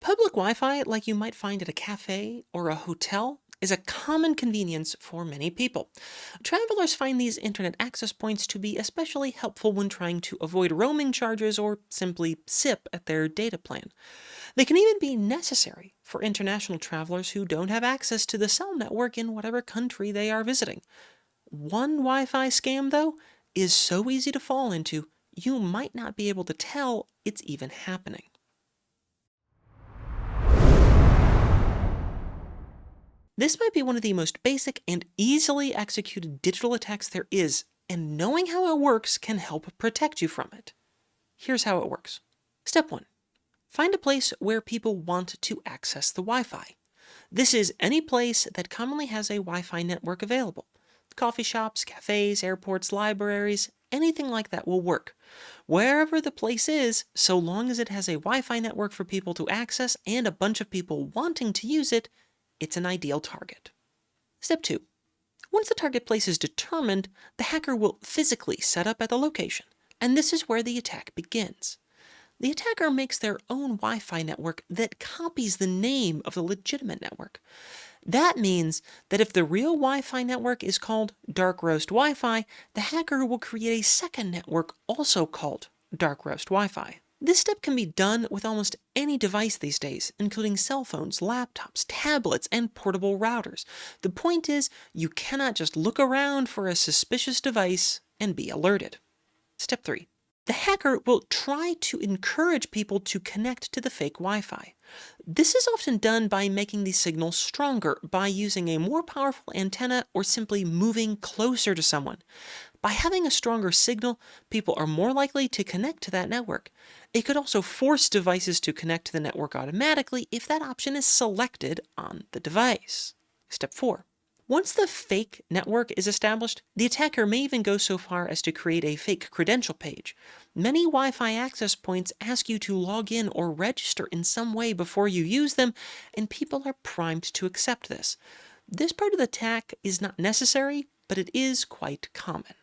Public Wi-Fi, like you might find at a cafe or a hotel, is a common convenience for many people. Travelers find these internet access points to be especially helpful when trying to avoid roaming charges or simply sip at their data plan. They can even be necessary for international travelers who don't have access to the cell network in whatever country they are visiting. One Wi-Fi scam, though, is so easy to fall into, you might not be able to tell it's even happening. This might be one of the most basic and easily executed digital attacks there is, and knowing how it works can help protect you from it. Here's how it works. Step 1. Find a place where people want to access the Wi-Fi. This is any place that commonly has a Wi-Fi network available. Coffee shops, cafes, airports, libraries, anything like that will work. Wherever the place is, so long as it has a Wi-Fi network for people to access and a bunch of people wanting to use it, it's an ideal target. Step 2. Once the target place is determined, the hacker will physically set up at the location, and this is where the attack begins. The attacker makes their own Wi-Fi network that copies the name of the legitimate network. That means that if the real Wi-Fi network is called Dark Roast Wi-Fi, the hacker will create a second network also called Dark Roast Wi-Fi. This step can be done with almost any device these days, including cell phones, laptops, tablets, and portable routers. The point is, you cannot just look around for a suspicious device and be alerted. Step 3. The hacker will try to encourage people to connect to the fake Wi-Fi. This is often done by making the signal stronger, by using a more powerful antenna, or simply moving closer to someone. By having a stronger signal, people are more likely to connect to that network. It could also force devices to connect to the network automatically if that option is selected on the device. Step 4. Once the fake network is established, the attacker may even go so far as to create a fake credential page. Many Wi-Fi access points ask you to log in or register in some way before you use them, and people are primed to accept this. This part of the attack is not necessary, but it is quite common.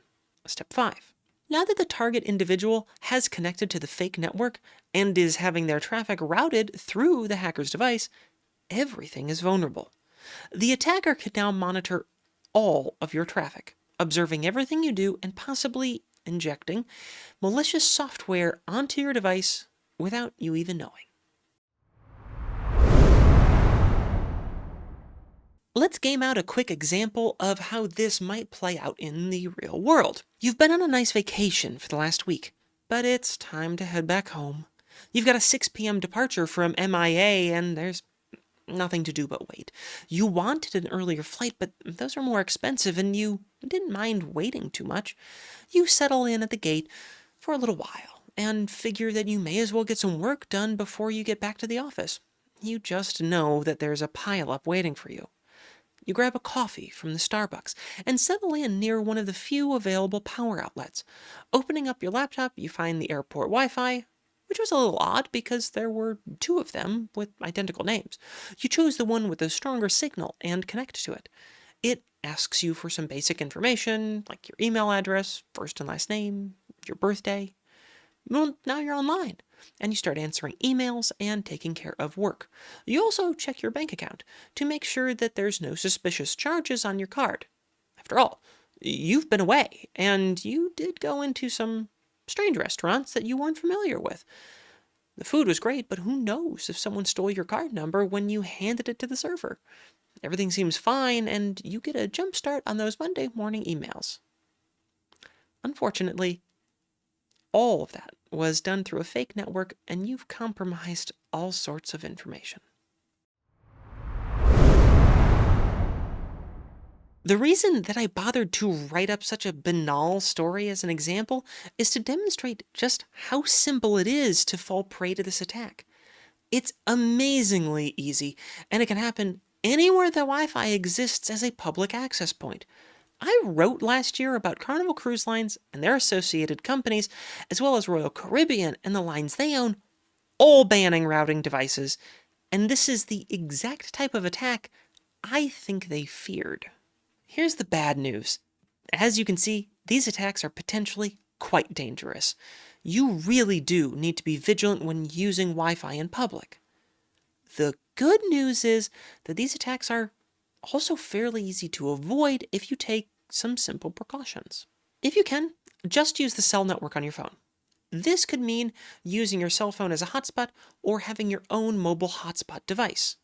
Step 5. Now that the target individual has connected to the fake network and is having their traffic routed through the hacker's device, everything is vulnerable. The attacker can now monitor all of your traffic, observing everything you do and possibly injecting malicious software onto your device without you even knowing. Let's game out a quick example of how this might play out in the real world. You've been on a nice vacation for the last week, but it's time to head back home. You've got a 6 p.m. departure from MIA, and there's nothing to do but wait. You wanted an earlier flight, but those are more expensive, and you didn't mind waiting too much. You settle in at the gate for a little while, and figure that you may as well get some work done before you get back to the office. You just know that there's a pile-up waiting for you. You grab a coffee from the Starbucks and settle in near one of the few available power outlets. Opening up your laptop, you find the airport Wi-Fi, which was a little odd because there were two of them with identical names. You choose the one with the stronger signal and connect to it. It asks you for some basic information, like your email address, first and last name, your birthday. Well, now you're online, and you start answering emails and taking care of work. You also check your bank account to make sure that there's no suspicious charges on your card. After all, you've been away, and you did go into some strange restaurants that you weren't familiar with. The food was great, but who knows if someone stole your card number when you handed it to the server. Everything seems fine, and you get a jump start on those Monday morning emails. Unfortunately, all of that was done through a fake network, and you've compromised all sorts of information. The reason that I bothered to write up such a banal story as an example is to demonstrate just how simple it is to fall prey to this attack. It's amazingly easy, and it can happen anywhere the Wi-Fi exists as a public access point. I wrote last year about Carnival Cruise Lines and their associated companies, as well as Royal Caribbean and the lines they own, all banning routing devices, and this is the exact type of attack I think they feared. Here's the bad news. As you can see, these attacks are potentially quite dangerous. You really do need to be vigilant when using Wi-Fi in public. The good news is that these attacks are also fairly easy to avoid if you take some simple precautions. If you can, just use the cell network on your phone. This could mean using your cell phone as a hotspot or having your own mobile hotspot device.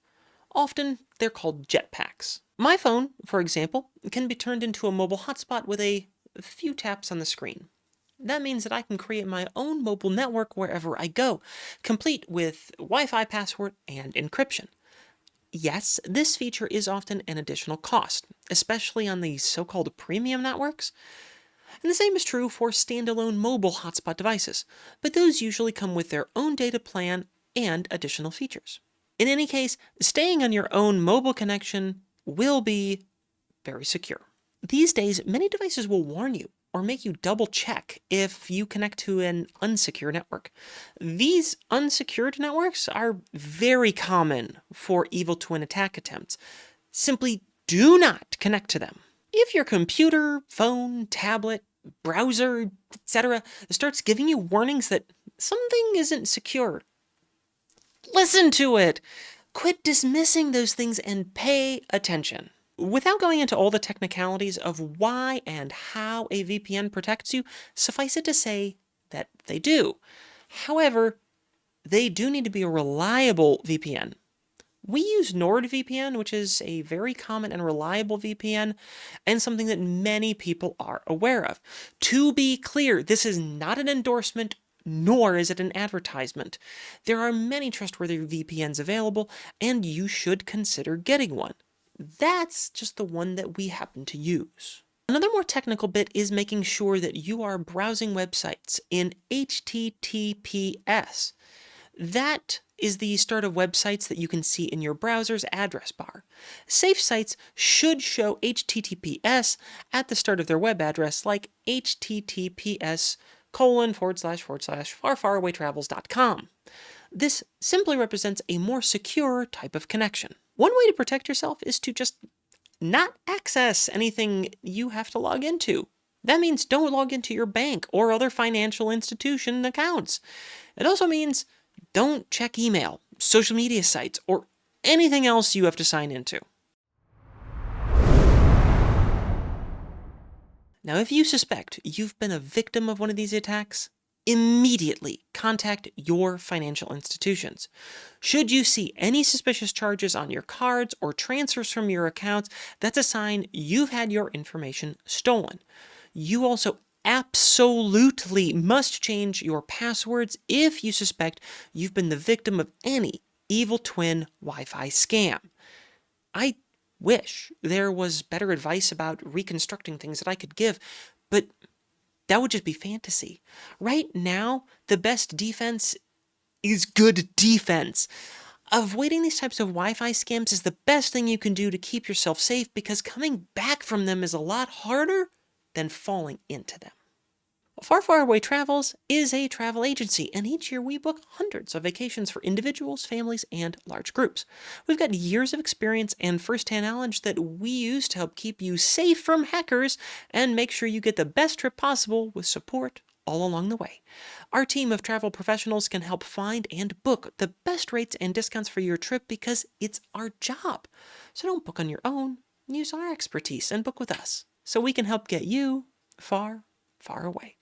Often, they're called jetpacks. My phone, for example, can be turned into a mobile hotspot with a few taps on the screen. That means that I can create my own mobile network wherever I go, complete with Wi-Fi password and encryption. Yes, this feature is often an additional cost, especially on these so-called premium networks. And the same is true for standalone mobile hotspot devices, but those usually come with their own data plan and additional features. In any case, staying on your own mobile connection will be very secure. These days, many devices will warn you or make you double check if you connect to an unsecure network. These unsecured networks are very common for evil twin attack attempts. Simply do not connect to them. If your computer, phone, tablet, browser, etc. starts giving you warnings that something isn't secure, listen to it. Quit dismissing those things and pay attention. Without going into all the technicalities of why and how a VPN protects you, suffice it to say that they do. However, they do need to be a reliable VPN. We use NordVPN, which is a very common and reliable VPN, and something that many people are aware of. To be clear, this is not an endorsement, nor is it an advertisement. There are many trustworthy VPNs available, and you should consider getting one. That's just the one that we happen to use. Another more technical bit is making sure that you are browsing websites in HTTPS. That is the start of websites that you can see in your browser's address bar. Safe sites should show HTTPS at the start of their web address, like https://farfarawaytravels.com. This simply represents a more secure type of connection. One way to protect yourself is to just not access anything you have to log into. That means don't log into your bank or other financial institution accounts. It also means don't check email, social media sites, or anything else you have to sign into. Now, if you suspect you've been a victim of one of these attacks, immediately contact your financial institutions. Should you see any suspicious charges on your cards or transfers from your accounts, that's a sign you've had your information stolen. You also absolutely must change your passwords if you suspect you've been the victim of any evil twin Wi-Fi scam. I wish there was better advice about reconstructing things that I could give, but that would just be fantasy. Right now, the best defense is good defense. Avoiding these types of Wi-Fi scams is the best thing you can do to keep yourself safe, because coming back from them is a lot harder than falling into them. Far Far Away Travels is a travel agency, and each year we book hundreds of vacations for individuals, families, and large groups. We've got years of experience and first-hand knowledge that we use to help keep you safe from hackers and make sure you get the best trip possible with support all along the way. Our team of travel professionals can help find and book the best rates and discounts for your trip, because it's our job. So don't book on your own. Use our expertise and book with us so we can help get you far, far away.